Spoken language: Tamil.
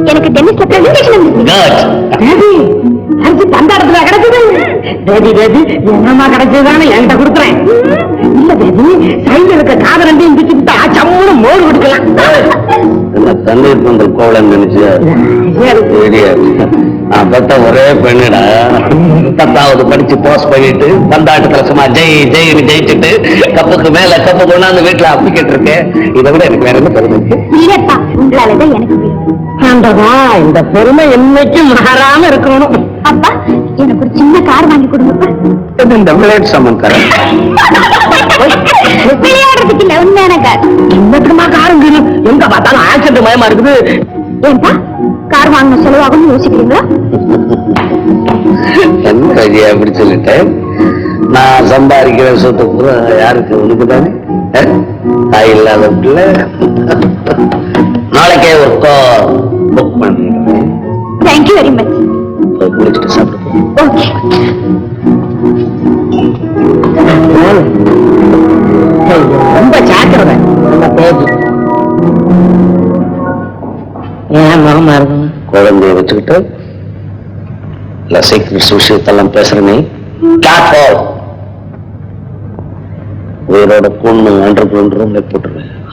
எனக்கு டென்னிஸ்ல பிரசன்டேஷன் தந்தாடத்துல கிடைச்சது. தேவி தேவி என்னமா கிடைச்சதுதானே என்கிட்ட கொடுக்குறேன். இல்ல தேவி சைடுல இருக்க காதரண்டையும் பிச்சுக்கிட்டா சம்முன்னு மோடு கொடுக்கலாம். தண்ணீர் பந்தல் கோவலன்னு நினைச்சு பத்த ஒரே பெண்ணுடா 10வது படிச்சு போஸ்ட் பண்ணிட்டு பந்தாட்டத்துல சும்மா ஜெய் ஜெயின்னு ஜெயிச்சுட்டு கப்புக்கு மேல கப்பு கொண்டாந்து வீட்டுல அப்பிக்கிட்டு இருக்கேன். இதை விட எனக்கு வேற என்ன பெருமை இல்லப்பா, உங்களாலதான் எனக்கு ஆண்டவா இந்த பெருமை என்னைக்கும் மாறாம இருக்கணும். அப்பா எனக்கு ஒரு சின்ன கார் வாங்கி கொடுங்கப்பா. இந்த விளையாட்டு சாமான் கார் விளையாடுறதுக்கு இல்ல, உண்மையான கார். என்னமா காருங்க எங்க பார்த்தாலும் ஆக்சிடென்ட் மயமா இருக்குது. ஏன்பா கார் வாங்கின செலவாகும் யோசிக்கிறீங்களா? என்ன ஐடியா அப்படி சொல்லிட்டேன். நான் சம்பாதிக்கிற சொத்து பூரா யாருக்கு? உனக்கு தானே. தாய் இல்லாத பிள்ளை. நாளைக்கே ஒரு கார் புக் பண்ணிடுறேன். Thank you very much. குடிச்சிட்டு சாப்பிடுவோம். ஓகே. ரொம்ப சாக்கிறத பேசி ஏன் மகமா இருக்கணும். குழந்தைய வச்சுக்கிட்டு சீக்கிரம் விஷயத்தெல்லாம் பேசுறனே. உயிரோட பொண்ணு 1 ரூம் போட்டுருவேன்.